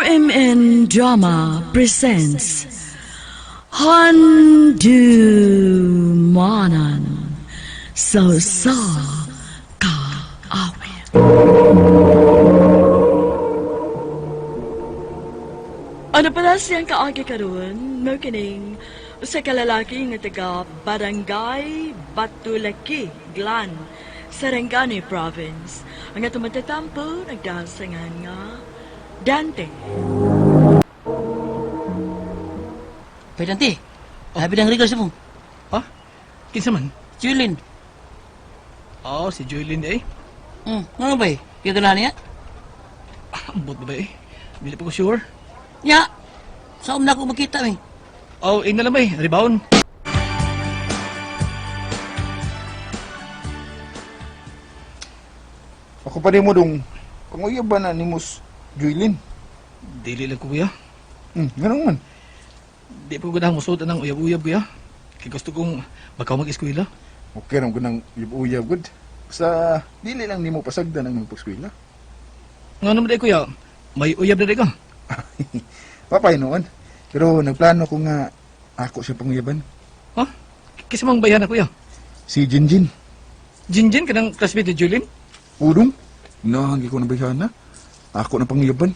RMN Drama presents Handumanan sa ka awit. Ano pala siyang kaagi karon? Mo kining sa kalalaki nga taga Barangay Batulaki, Glan, Sarangani Province. Ang atong matatampo nagdasangan nga Dante. Bay Dante, habi ng regalo sa mo. Ha? Kinsa man? Julin. Oh, si Joylyn eh. Ano ba eh? Kaya ganahan niya? Ambot ba eh? Dili pa ko sure. Ya, saan na ako makita eh? Oh, na lang ba eh? Rebound. Ako pa rin mo dong, panguya ba na ni Mus Joylyn? Dili lang ko kuya. Ganun man. Di pa ko ganang musod ng uyab-uyab kuya. Kaya gusto kong bakaw mag-eskwela. Okay ram ko ng uyab good. Sa dili lang nimo pasagdan ang magpag-eskwela. Nga naman day kuya, may uyab na day ka. Papay noon. Pero nagplano ko nga ako siya panguyaban. Ha? Kisa mang bayan na kuya. Si Jinjin. Jinjin ka ng classmate ni Joylyn? Udong. Inahangi ko na bayana. Ako na panguyaban.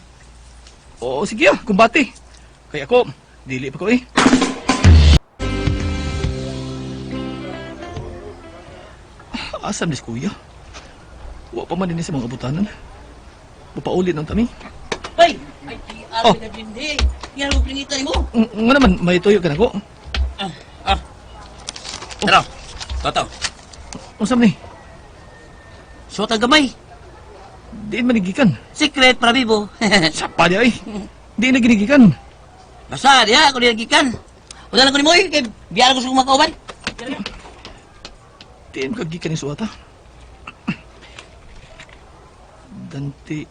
Oo, sige ah, kumbati. Kaya ako, dili pa ko eh. Asam ni si kuya. Wa pa man din sa mga abutanan. Mapaulit ng tami. Bay! Ay, Oh. na hindi. Yan mo pingitan mo. Nga naman, may tuyo ka na ko. Tara, toto. Masam ni, So, tagamay. diin manigikan. Secret para bibo. Sapa niya eh. Diin na ginigikan. Basta, diya, ako nilagikan. Wala lang ko ni Moy, kaya biyaran ko sa kumakauban. Diin kagikan ni suwata. Dante,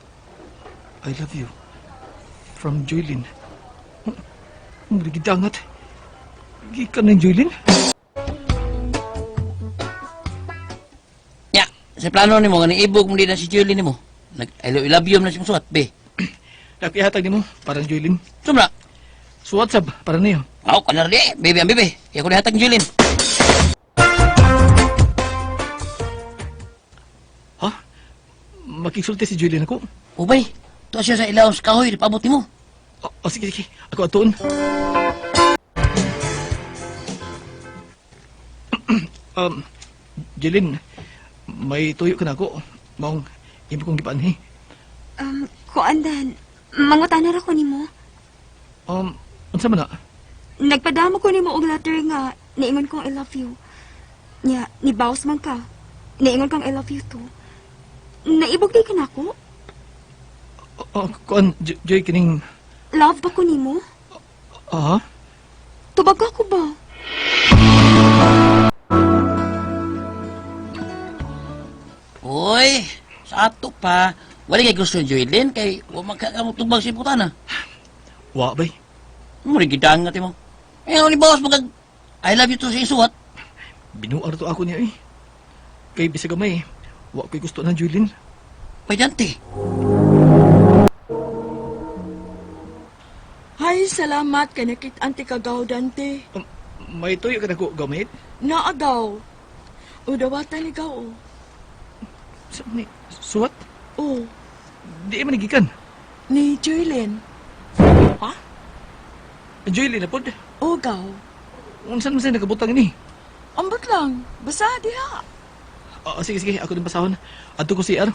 I love you. From Joylyn. Gidangat. Gikan ng Joylyn? Ya, sa plano ni mo, ganang ibog mo din na si Julie ni mo. I love you na siyang suwat, be. Nakihatag ni mo, parang Joylyn. Sumra, Suwat sab, parang niyo. ako kanar di, bebe ang bebe. Kaya ko nihatag ni Julie. Ha? Makiksulti si Joylyn ako? Ubay, to siya sa ilaw sa kahoy, pabot ni mo. Oh, sige, sige. Ako atuon. Joylyn, may tuyo ka na ako. Maong imo kong gipanhi. Kuandan, mangutanan ako nimo. Unsa man na? Nagpadamo ko nimo og letter nga niingon kong I love you. Nya, ni boss man ka. Niingon kang I love you too. Naibog di ka na ako? Kuan, Joy, kining... Love ba ko nimo? Ah? Tubag ako ba? Uy, sa ato pa, wala kay gusto ni Joylyn, kay huwag magkakamutubag si putana. Wa, bay. Muli gidangat mo. Eh, ni boss, I love you to sa isuwat. Binuar to ako niya eh. Kay bisag gamay, wa ko'y gusto ng Joylyn. Bay Dante. Hay, salamat kay nakit-an ti kagaw Dante. May tuyo ka na ko gamit? Naagaw. Udawatan ni gaw. Sa ni, suwat? Oh, Di man nagikan. ni Joylyn. Ha? Joylyn na po. Oh, gaw. Unsan man sa'yo nakabutang ini? Ambot lang. Basa diha. Sige, sige. Ako din pasahon. Ato ko si Ar.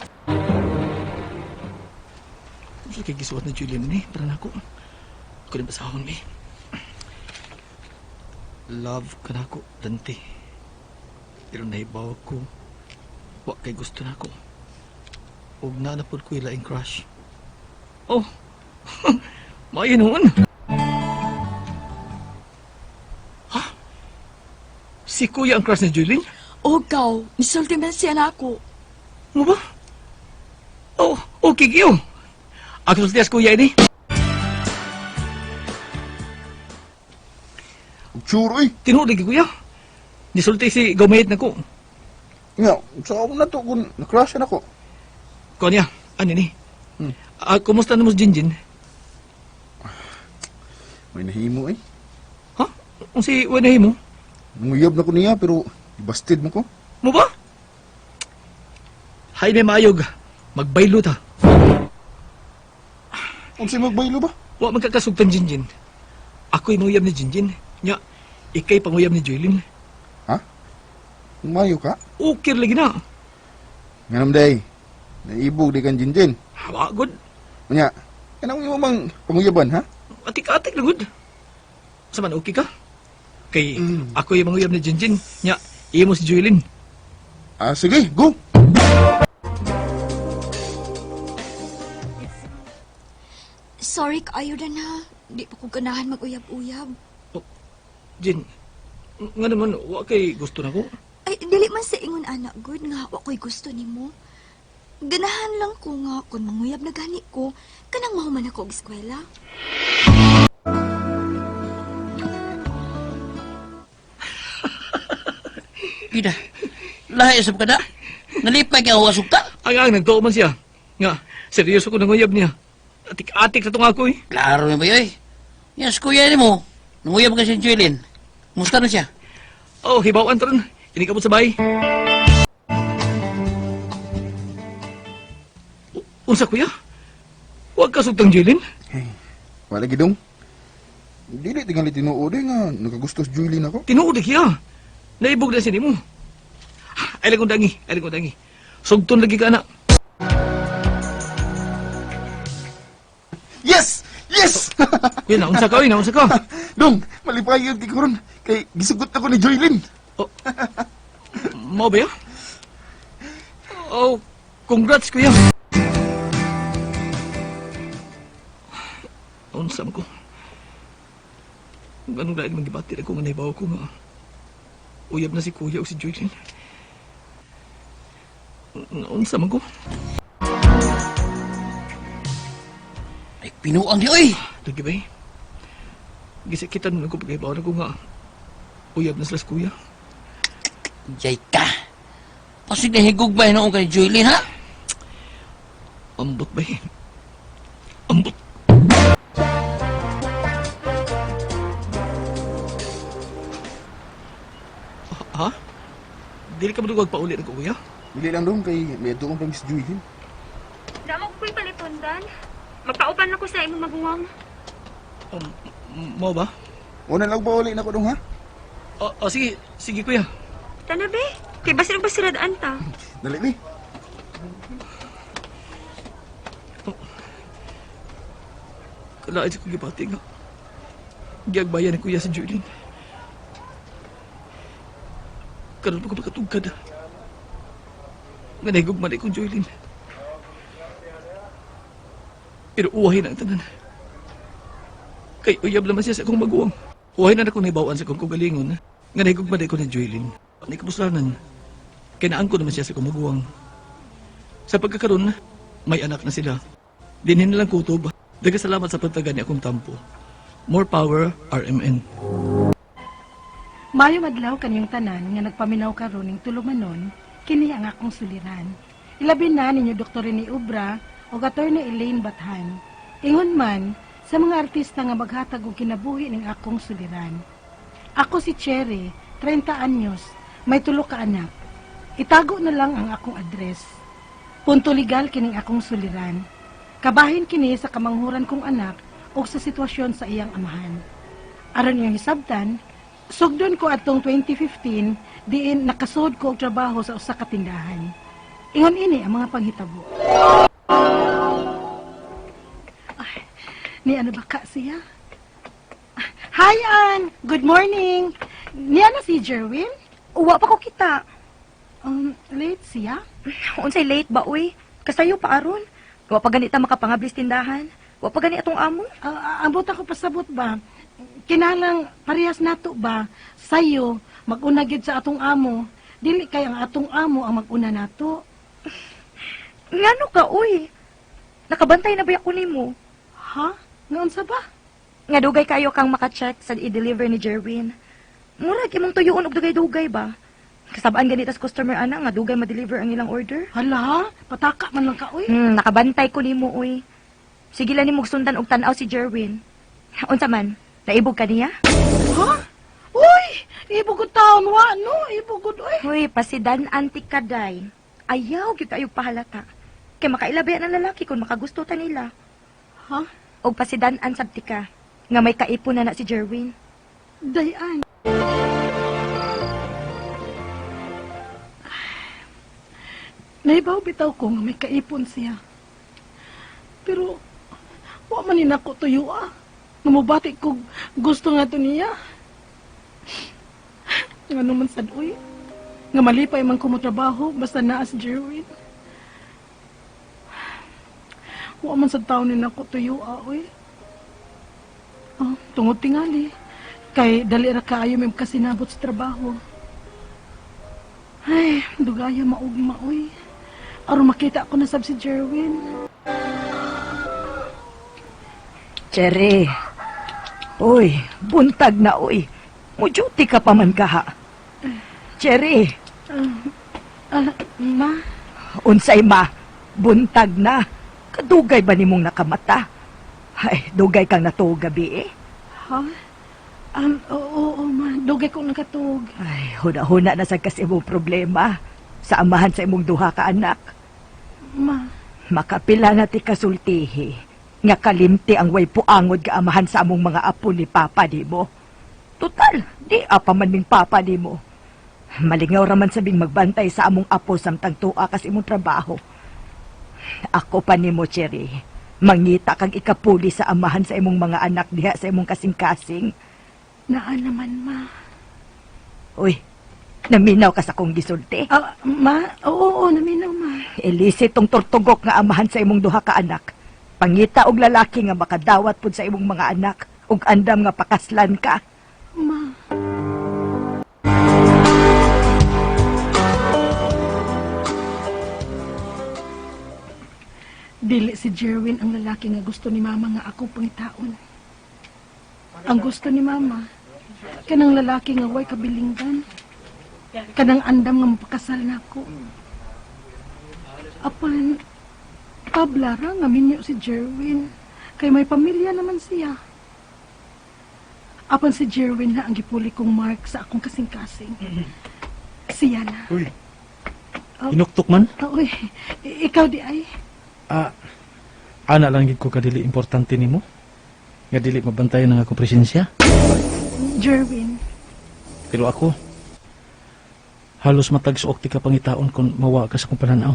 Sige, kay gisuwat na Joylyn ni. Para na ako. Ako din pasahon ni. Love ka na ako, Dante. Pero nahibaw ko. Wa kay gusto na ako. Huwag na napod ko ilaing crush. Oh! Maya noon! Ha? Si Kuya ang crush ni Joylyn? Oh, gaw. Nisulti man siya na ako. Ano ba? Oh, okay, Kiyo. Ako sultias Kuya ini. Sure eh. Tinuod lagi Kuya. Nisulti si Gawmayit na ko. Nga, sa ako na to kung nakrasyan ako. Konya, ano ni? Kumusta na mo si Jinjin? May nahimo eh. Ha? Kung si Wanahe mo? Nanguyab na ko niya pero ibasted mo ko. Mo ba? Hay na maayog. Magbaylo ta. Kung si magbaylo ba? Wa magkakasugtan Jinjin. Ako'y manguyab ni Jinjin. Nya, ikay panguyab ni Joylin. Ha? Kung mayo ka? Ukir lagi na. Nga day. Naibog di kan Jinjin. Wagod. Kanya, kanang mo mang panguyaban ha? Atik-atik lang gud. Saman okay ka? Kay ako yung manguyab ni Jinjin. Nya, iya mo si Joylin. Ah, sige, go! Sorry kaayo na na. Di pa ko ganahan mag-uyab-uyab. Jin, nga naman, wa kay gusto na ko. Ay, dili man sa ingon anak good nga wa ko'y gusto nimo. Ganahan lang ko nga kung manguyab na gani ko, kanang mahuman ako og eskwela. Ida, lahi sa kada. Nalipay kaya huwasok ta. Ang nagtuo man siya. Nga, seryoso ko nanguyab niya. Atik-atik sa tunga ko eh. Klaro na ba yoy? Yes, kuya ni mo. Nanguyab ka si Joylin. Musta na siya? Oh, hibawan taron. Ini ka mo sabay. Unsa kuya? Huwag ka sugtang Joylin. Hey, wala gidong. Dili tingali tinuod eh nga nakagusto si Julie ako. Tinuod kiya. Naibog na siya mo. Ay lang kong dangi. Sugton lagi ka na. Yes! Yes! Kuya, naunsa ka, naunsa ka. Dong, malipayod ki karon kay gisugot ako ni Joylin. Oh, mau ba ya? Oh, congrats kuya. Unsa man ko. Ganun dahil magibati ako nga naibaw ko nga. Uyab na si kuya o si Joylin. Unsa man ko. Ay, pinuang di oy. Lagi ba eh? Gisikitan mo lang ko pag-ibaw na ko nga. Uyab na sila si kuya. Jay ka. Pasig na higog ba noong kay Joylin ha? Ambot ba eh? Ambot. Ha? Dili ka madugag paulit ko kuya? Dili lang dong kay may adto kong si Julie. Damo ko ko'y palitundan. Magpauban na ko sa imong maguwang. Mau ba? Una lang ba uli na ko dong ha? Sige, sige kuya. Tana be, kay basir basiradaan ta. Dali ni. Kalain sa kong gipati nga. Giyagbayan ni kuya si Julie. Karoon pa ko makatugkad. Nga nahigugman ay kong Joylin. Pero uwahin ang tanan. Kay uyab naman siya sa akong maguwang. Uwahin na akong naibawaan sa akong kugalingon. Nga nahigugman ay ko ni Joylin. Ni kapuslanan. Kaya naangko naman siya sa akong maguwang. Sa pagkakaroon, may anak na sila. Dinhin nilang kutob. Dagasalamat sa pagtagan ni akong tampo. More power, RMN. Mayo madlaw kaniyong tanan nga nagpaminaw karon ning tulumanon kini ang akong suliran. Ilabi na ninyo Dr. ni Ubra o Attorney Elaine Bathan. Ingon man sa mga artista nga maghatag og kinabuhi ning akong suliran. Ako si Cherry, 30 anyos, may 3 ka anak. Itago na lang ang akong address. Punto legal kining akong suliran. Kabahin kini sa kamanghuran kong anak o sa sitwasyon sa iyang amahan. Aron yung hisabtan, sugdon ko atong 2015 diin nakasud ko og trabaho sa usa ka tindahan. Ingon ini ang mga panghitabo. Ay, ni ano ba ka siya? Hi, Ann! Good morning! Niya na si Jerwin? Uwa pa ko kita. Late siya? Unsay late ba, uy? Kasayo pa aron. Wa pa ganita makapangablis tindahan. Wa pa gani atong amo. Abot ako pasabot ba? Kinalang parehas nato ba? Sayo, mag-una gyud sa atong amo. Dili kay ang atong amo ang mag-una nato. Ngano ka, uy? Nakabantay na ba ako nimo? Ha? Ngaon sa ba? Nga dugay kayo kang maka-check sa i-deliver ni Jerwin. Murag imong tuyuon og dugay-dugay ba? Kasabaan ganitas customer ana nga dugay ma-deliver ang ilang order. Hala, pataka man lang ka, uy. Nakabantay ko nimo, uy. Sige lang nimo sundan og tan-aw si Jerwin. Unsa man? Naibog ka niya? Ha? Uy! Ibugod taon, wa, no? Ibugod, uy. Hoy, pasidan antik ka, day. Ayaw, gyud kayo pahalata. Kay makailabi ang lalaki kung makagusto ta nila. Ha? O pasidan-an sabti ka, nga may kaipon na si Jerwin. Dayan. Naibaw bitaw ko nga may kaipon siya. Pero, wa man ni nako tuyo ah. Namubati ko gusto nga to niya. Nga naman sad, uy. Nga malipay man ko mo trabaho, basta naa si Jerwin. Wa man sad taon ni nako tuyo ah, uy. Oh, tungod tingali. Kay dali ra kaayo may kasinabot sa trabaho. Ay, dugaya maugma, uy. Aron makita ko na sab si Jerwin. Cherry. Uy, buntag na, uy. Mujuti ka pa man ka, ha? Cherry. Ma? Unsay ma, buntag na. Kadugay ba nimong nakamata? Ay, dugay kang natuog gabi, eh. Ha? Oo, ma. Dugay ko nakatug. Ay, huna-huna na sa kasi mong problema. Sa amahan sa imong duha ka anak. Ma. Makapila na ti kasultihi. Nga kalimti ang way puangod ka amahan sa among mga apo ni Papa di mo. Total, di apa man ning Papa di mo. Malingaw raman sabing magbantay sa among apo samtang tua kas imong trabaho. Ako pa ni mo, Cherry. Mangita kang ikapuli sa amahan sa imong mga anak diha sa imong kasing-kasing. Naa naman, ma. Uy, naminaw ka sa kong gisulti. Ma? Oo, naminaw, ma. Ilisi tong tortugok nga amahan sa imong duha ka anak. Pangita og lalaki nga makadawat pud sa imong mga anak ug andam nga pakaslan ka. Ma. Dili si Jerwin ang lalaki nga gusto ni mama nga ako pangitaon. Ang gusto ni mama, kanang lalaki nga way kabilinggan. Kanang andam nga mapakasal na ako. Apan, tablara nga minyo si Jerwin. Kay may pamilya naman siya. Apan si Jerwin na ang gipuli kong mark sa akong kasing-kasing. Siya na. Uy. Inuktok man? Uy, ikaw di ay. Ana lang gid ko kadili importante nimo. Nga dili mabantayan ang ako presensya. Jerwin. Pero ako, halos matagsuok ti ka pangitaon kung mawa ka sa kong pananaw.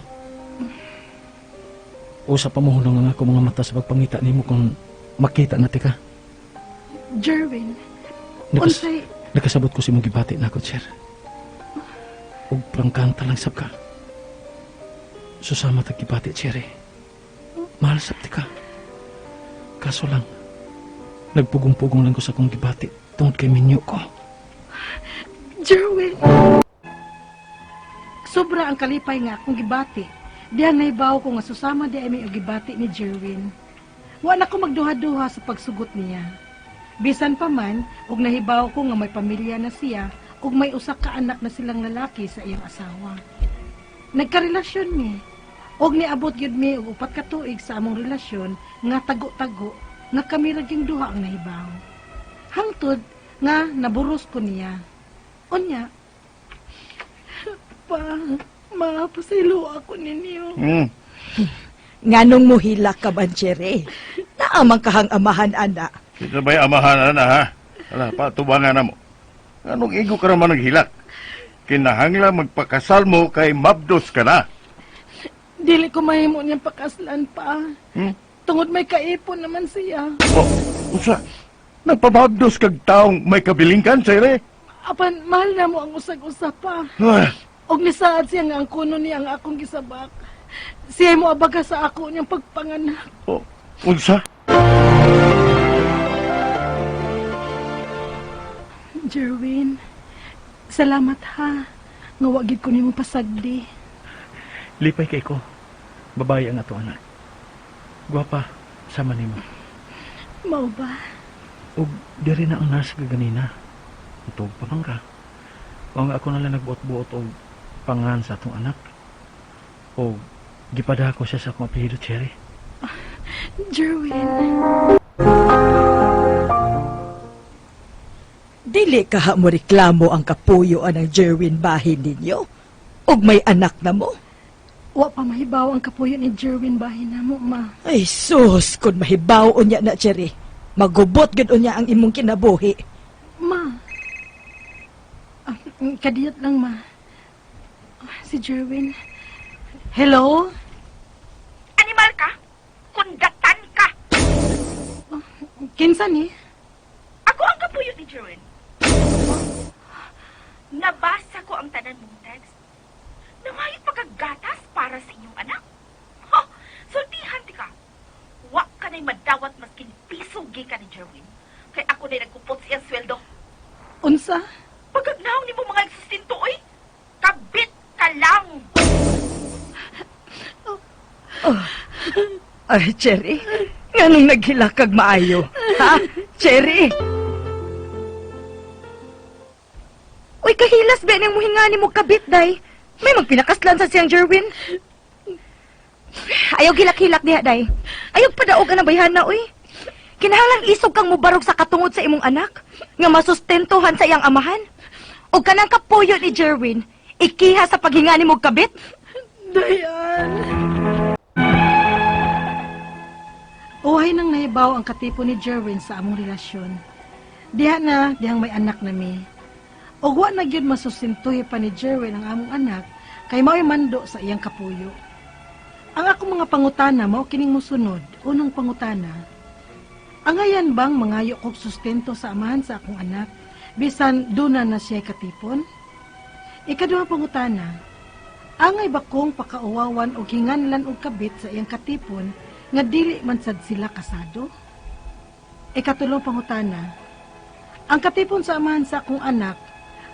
Usa pa mo hulong ang ako mga mata sa pagpangita nimo kung makita na ti ka. Jerwin. Unsay, Nakasabot ko si mong gibati na ako, sir. Ug prangkanta lang sab ka. Susama tag gibati, Cherry. Mahal sab ti ka. Kaso lang, nagpugong-pugong lang ko sa kong gibati tungod kay minyo ko. Jerwin. Sobra ang kalipay nga akong gibati. Diyan naibaw ko nga susama di ay may gibati ni Jerwin. Wa na ko magduha-duha sa pagsugot niya. Bisan pa man, ug nahibaw ko nga may pamilya na siya, ug may usa ka anak na silang lalaki sa iyang asawa. Nagkarelasyon mi. Og niabot gyud mi og 4 ka tuig sa among relasyon nga tago-tago nga kami raging duha ang nahibaw. Hangtod nga naburos ko niya. Unya, mapasilo ako ninyo. Nganong muhila ka man, Cherry? Naamang kahang amahan, ana. Ito ba'y amahan na ha? Ala, patubangan na mo. Anong igo ka naman naghilak? Kinahangla magpakasal mo kay mabdos ka na. Dili ko mahimo niyang pakaslan pa. Tungod may kaipon naman siya. Usa, nagpamabdos kag taong may kabilingkan, sire? Apan, mahal na mo ang usag-usap pa. Ah, Og nisaad siya nga ang kuno niya ang akong gisabak. Siya mo abaga sa ako niyang pagpanganak. unsa? Jerwin, salamat ha. Nga wagid ko nimo pasagdi. Lipay kay ko. Babae ang ato anak. Gwapa, sama nimo. Mao ba? Ug diri na ang nurse ka ganina. Ito pa man ka. O nga ako nalang nagbuot-buot og pangan sa atong anak. O gipada ko siya sa akong apelyido, Cherry. Jerwin. Dili kaha mo reklamo ang kapuyoan ng Jerwin bahin ninyo? Og may anak na mo? Wa pa mahibaw ang kapuyo ni Jerwin bahin na mo, ma. Ay sus, kung mahibaw unya na, Cherry. Magubot gud unya ang imong kinabuhi. Ma. Kadiyot lang, ma. Si Jerwin. Hello? Animal ka? Kundatan ka! Kinsa ni? Ako ang kapuyo ni Jerwin. Nabasa ko ang tanan mong text. Nangayot pagkagatas para sa inyong anak. Ha? Sultihan ti ka. Wa ka na'y madawat maskin piso gi ka ni Jerwin. Kay ako na'y nagkupot siyang sweldo. Unsa? Pagkagnaong ni mo mga sustinto, oy. Kabit ka lang. Ay, Cherry, nganong naghilakag maayo? Ha? Cherry? Uy, kahilas ba nang muhingani mo kabit, day? May magpinakaslan sa siyang Jerwin. Ayaw hilak-hilak diha, day. Ayaw padaog ang bayhan na, uy. Kinahanglan isog kang mubarog sa katungod sa imong anak, nga masustentuhan sa iyang amahan. O kanang kapuyo ni Jerwin, ikiha sa paghingani mo kabit? Dayan. Uhay nang nahibaw ang katipo ni Jerwin sa among relasyon. Dihang may anak na mi. O wa na gyud masusintuhi pa ni Jerwin ang among anak, kay mao'y mando sa iyang kapuyo. Ang akong mga pangutana mao kining mosunod. Unang pangutana, angayan bang mangayo kog sustento sa amahan sa akong anak, bisan duna na siya katipon? Ikaduhang pangutana, angay ba kong pakauwawan o hinganlan og kabit sa iyang katipon, nga dili man sad sila kasado? Ikatulong pangutana, ang katipon sa amahan sa akong anak,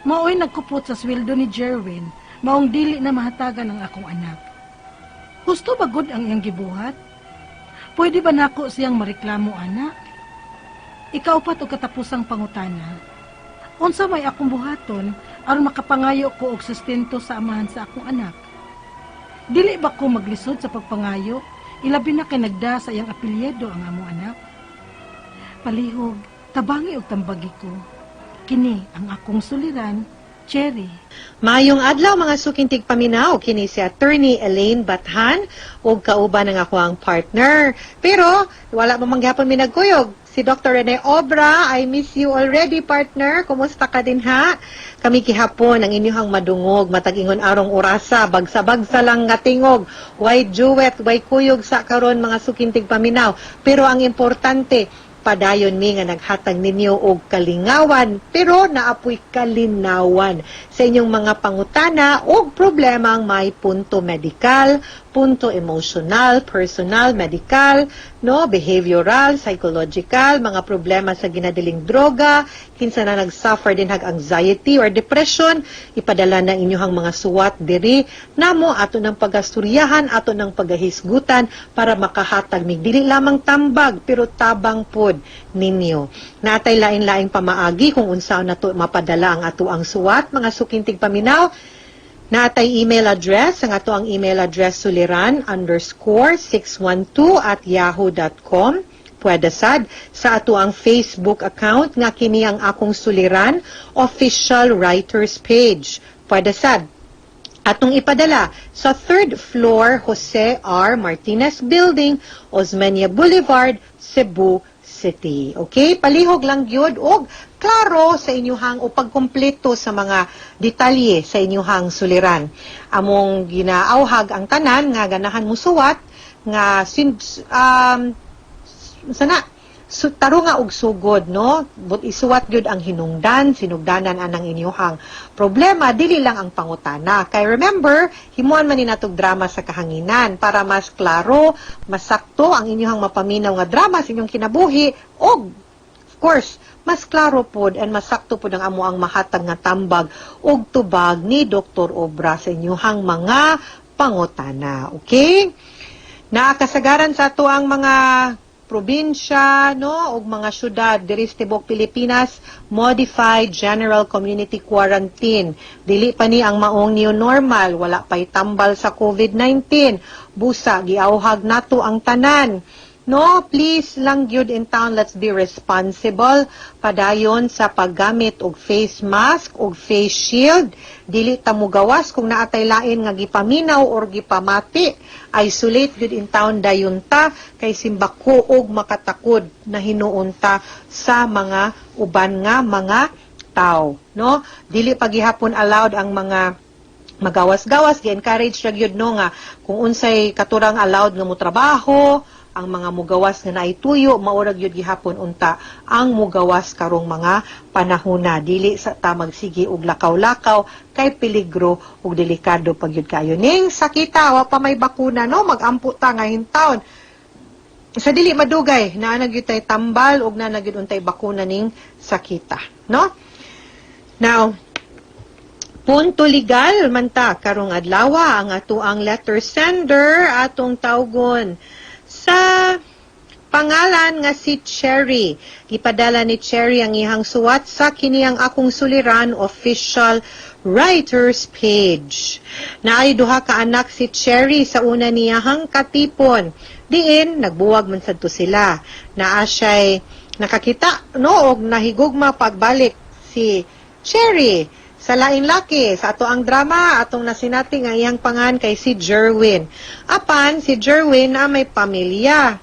mao'y nagkupot sa sweldo ni Jerwin, maong dili na mahatagan ang akong anak. Gusto ba gud ang iyang gibuhat? Pwede ba nako siyang mareklamo, anak? Ikaupat o katapusang pangutana, unsa may akong buhaton aron makapangayo ko og sustento sa amahan sa akong anak? Dili ba ko maglisod sa pagpangayo, ilabi na kay nagda sa iyang apelyido ang among anak? Palihog, tabangi og tambagi ko. Kini ang akong suliran, Cherry. Mayong adlaw mga sukintig paminaw, kini si Attorney Elaine Bathan ug kauban ng ako ang partner. Pero wala pa mangyapon mi nagkuyog. Si Dr. Rene Obra, I miss you already, partner. Kumusta ka din ha? Kami kihapon ang inyong madungog, matag-ingon arong orasa, bagsa-bagsa lang nga tingog. Way duet, way kuyog sa karon mga sukintig paminaw. Pero ang importante, padayon mi nga naghatag ninyo og kalingawan, pero naapoy kalinawan sa inyong mga pangutana og problemang may punto medikal, punto emotional, personal, medical, no, behavioral, psychological, mga problema sa ginadiling droga, kinsa na nag-suffer din hag anxiety or depression, ipadala na inyong mga suwat diri namo ato ng pagasturyahan, ato ng pagahisgutan para makahatag mig dili lamang tambag pero tabang pod ninyo. Natay lain-laing pamaagi kung unsa nato mapadala ang ato ang suwat, mga sukintig paminaw. Natay email address, ang ato ang email address suliran_612@yahoo.com. Pwede sad sa ato ang Facebook account nga kini ang Akung Suliran official writers page. Pwede sad atong ipadala sa 3rd floor Jose R. Martinez Building, Osmeña Boulevard, Cebu City. Okay? Palihog lang gyud og klaro sa inyuhang o pagkumpleto sa mga detalye sa inyuhang suliran. Among ginaawhag ang tanan nga ganahan mo suwat nga taro nga og sugod, no? But isuwat gyud ang hinungdan, sinugdanan anang inyuhang problema, dili lang ang pangutana. Kay remember, himuan man ni natog drama sa kahanginan para mas klaro, mas sakto ang inyuhang mapaminaw nga drama sa inyong kinabuhi og of course, mas klaro pod and mas sakto pod ang amo ang mahatag nga tambag og tubag ni Dr. Obra sa inyuhang mga pangutana. Okay? Naakasagaran sa ato ang mga probinsya, no, ug mga syudad diri sa tibuok Pilipinas, modified general community quarantine. Dili pa ni ang maong new normal, wala pay tambal sa COVID-19. Busa giawhag nato ang tanan No, please lang gyud in town, let's be responsible padayon sa paggamit og face mask og face shield. Dili ta mo gawas kung naatay lain nga gipaminaw or gipamati. Isolate gyud in town dayon ta kay simbako og makatakod na hinuon ta sa mga uban nga mga tao, no? Dili pa gihapon allowed ang mga magawas-gawas, gi-encourage ra gyud no nga kung unsay katurang allowed nga mo trabaho, ang mga mugawas nga naituyo, maurag yun gihapon unta ang mugawas karong mga panahona. Dili sa ta magsigi og lakaw-lakaw kay peligro ug delikado pag yun kayo. Ning sakita, wa pa may bakuna, no? Magampo ta nga hintawon. Sa dili madugay, naanag yun tay tambal ug naanag yun untay bakuna ning sakita, no? Now, punto legal man ta karong adlaw ang ato ang letter sender atong tawgon sa pangalan nga si Cherry. Gipadala ni Cherry ang ihang suwat sa Kini ang Akung Suliran official writers page. Naay duha ka anak si Cherry sa una niyahang katipon. Diin nagbuwag man sadto sila. Naa siya'y nakakita no og nahigugma pagbalik si Cherry sa lain laki, sa ato ang drama, atong nasinati nga iyang pangan kay si Jerwin. Apan, si Jerwin na may pamilya,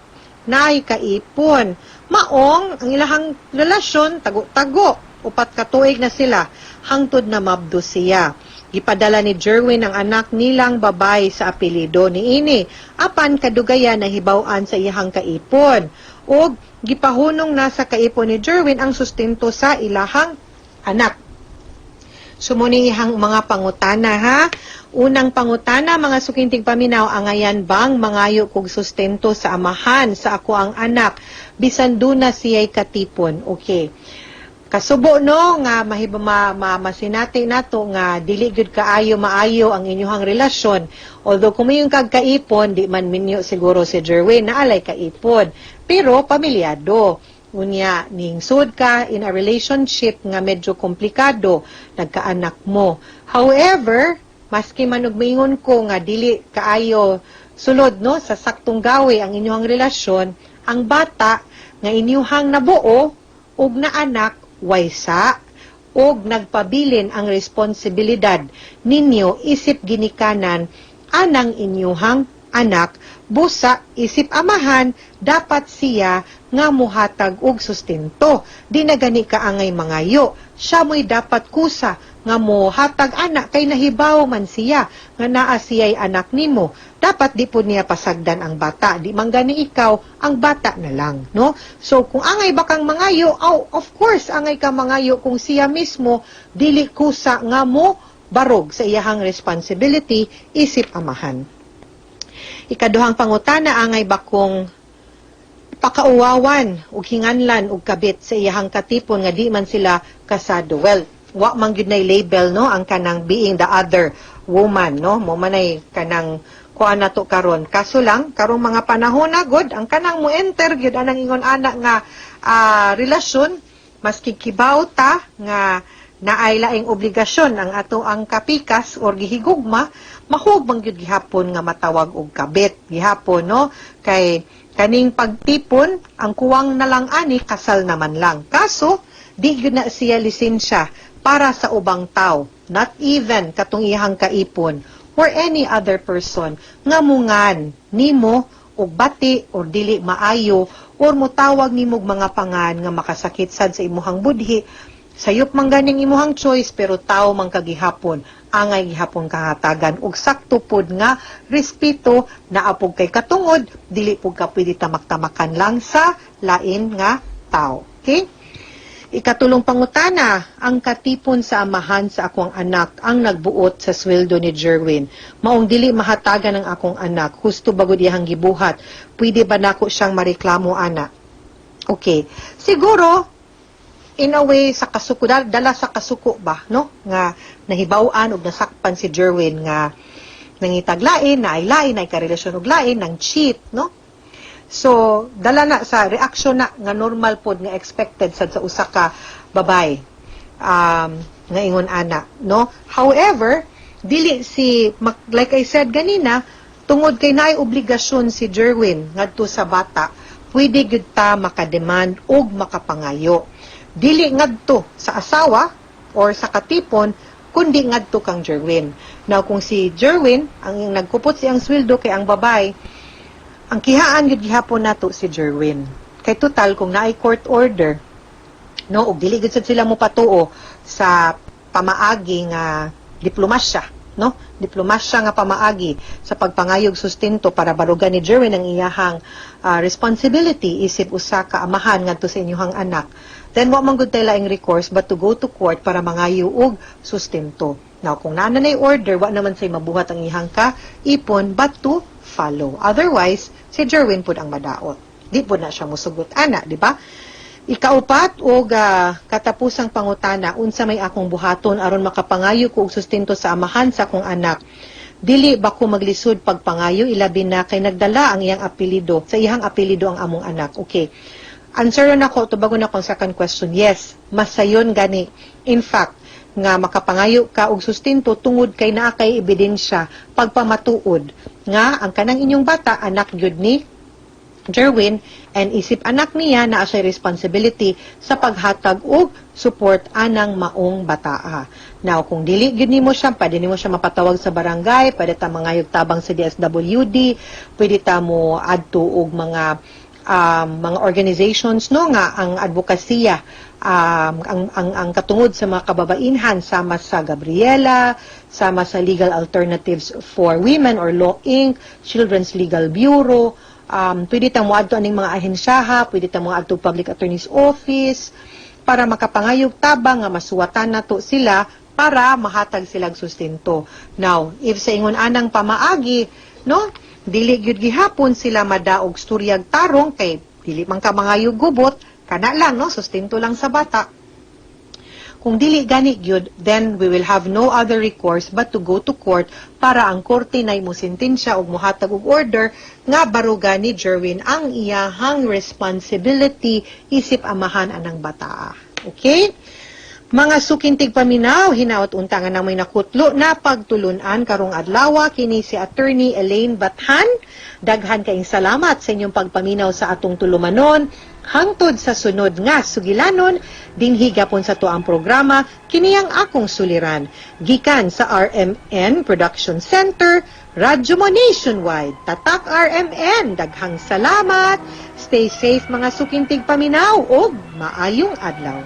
na ay kaipon. Maong, ang ilahang relasyon, tago-tago, upat katuig na sila, hangtod na mabdo siya. Gipadala ni Jerwin ang anak nilang babay sa apelido ni Ini. Apan, kadugayan na hibawan sa iyang kaipon. O, gipahunong na sa kaipon ni Jerwin ang sustento sa ilahang anak. Sumuni ihang mga pangutana ha. Unang pangutana, mga sukintig paminaw, angayan bang mangayo kog sustento sa amahan sa ako ang anak bisan duna siya'y katipon. Okay. Kasubo no nga masinati nato nga dili gyud kaayo maayo ang inyong relasyon. Although kung mayong kagkaipon, di man minyo siguro si Jerwin na alay kaipon. Pero pamilyado. Unya, ning sud ka in a relationship nga medyo komplikado, nagkaanak mo. However, maski man og maingon ko nga dili kaayo sulod no sa saktong gawe ang inyong relasyon, ang bata nga inyuhang nabuo og naanak waysa og nagpabilin ang responsibilidad ninyo isip ginikanan anang inyuhang anak busa isip amahan dapat siya nga muhatag og sustento. Di na gani ka angay mangayo. Siya mo'y dapat kusa nga muhatag anak kay nahibaw man siya nga naa siya'y anak nimo. Dapat di po niya pasagdan ang bata. Di man gani ikaw ang bata na lang, no? So kung angay ba kang mangayo, of course angay ka mangayo kung siya mismo dili kusa nga mo barog sa iyahang responsibility isip amahan. Ikaduhang pangutana, angay bakong pakauwawan ug hinganlan ug kabit sa iyahang katipon nga di man sila kasado. Well, wa man gyud nay label no ang kanang being the other woman no, mo manay kanang kuan nato karon. Kaso lang karong mga panahon na god ang kanang mo enter gyud anang ingon anak nga relasyon maski kibaw ta nga naay laing obligasyon ang ato ang kapikas or gihigugma, mahubang gyud gihapon nga matawag og kabit gihapon no kay kaning pagtipon ang kuwang na lang ani kasal naman lang. Kaso di gyud na siya lisensya para sa ubang tao, not even katong iyang kaipon or any other person nga mungan nimo og bati or dili maayo or mutawag nimo og mga pangan nga makasakit sad sa imuhang budhi. Sayop man ganing imuhang choice pero tao man kagihapon angay gihapon kahatagan og sakto pod nga respeto na apog kay katungod dili pud ka pwede tamak-tamakan lang sa lain nga tao. Okay? Ikatulong pangutana, ang katipon sa amahan sa akong anak ang nagbuot sa sweldo ni Jerwin. Maong dili mahatagan ng akong anak, husto bagod iyang gibuhat. Pwede ba nako siyang mareklamo ana? Okay. Siguro in a way sa kasuko dala sa kasuko ba no nga nahibaw-an og nasakpan si Jerwin nga nangitaglain na ay lain ay karelasyon og lain nang cheat no. So dala na sa reaction na nga normal pod nga expected sad sa usa ka babay nga ingon ana no. However dili si like I said ganina tungod kay naay obligasyon si Jerwin ngadto sa bata pwede gyud ta makademand og makapangayo. Dili ngadto sa asawa or sa katipon, kundi ngadto kang Jerwin. Now, kung si Jerwin, ang nagkupot siyang sweldo kay ang babay, ang kihaan gyud gihapon nato si Jerwin. Kay total, kung naay court order, no, og dili gyud sad sila mo patuo sa pamaagi nga diplomasya, no? Diplomasya nga pamaagi sa pagpangayog sustento para barugan ni Jerwin ang iyahang responsibility isip usa ka amahan ngadto sa inyong anak. Then wa man gud tay laing recourse but to go to court para mangayo og sustento. Now, kung nanay order, wa naman say mabuhat ang iyang ka ipon but to follow. Otherwise, si Jerwin pud ang madaot. Di pud na siya musugot ana, di ba? Ikaupat og katapusang pangutana, unsa may akong buhaton aron makapangayo ko og sustento sa amahan sa akong anak. Dili ba ko maglisod pagpangayo ilabi na kay nagdala ang iyang apelyido, sa iyang apelyido ang among anak. Okay. Answer na ko tubago na kong second question. Yes, masayon gani. In fact, nga makapangayo ka og sustento tungod kay naa kay ebidensya pagpamatuod nga ang kanang inyong bata anak gyud ni Jerwin, and isip anak niya na asay responsibility sa paghatag og support anang maong bataa. Now, kung dili gyud nimo siya, pwede nimo siya mapatawag sa barangay, pwede ta mangayog tabang sa DSWD, pwede ta mo adto og mga organizations no nga ang advokasya ang katungod sa mga kababainhan sama sa Gabriela, sama sa Legal Alternatives for Women or Law Inc., Children's Legal Bureau. Pwede tang moadto aning mga ahensyaha, pwede tang moadto Public Attorney's Office para makapangayog tabang nga masuwatan nato sila para mahatag silang sustento. Now, if sa ingon anang pamaagi, no, dili gyud gihapon sila madaog sturyag tarong kay dili man ka mangayog gubot, kana lang no, sustento lang sa bata. Kung dili gani gyud, then we will have no other recourse but to go to court para ang korte nay mo sentensya og mohatag og order nga barugan ni Jerwin ang iyahang responsibility isip amahan anang bata. Okay? Mga sukintig paminaw, hinaot unta nga namoy nakutlo na pagtulunan karong adlaw kini si Attorney Elaine Bathan. Daghan kaayong salamat sa inyong pagpaminaw sa atong tulumanon. Hangtod sa sunod nga sugilanon, dinhi gapon sa tuang programa, kini ang Akung Suliran. Gikan sa RMN Production Center, Radyo mo Nationwide. Tatak RMN, daghang salamat. Stay safe mga sukintig paminaw og maayong adlaw.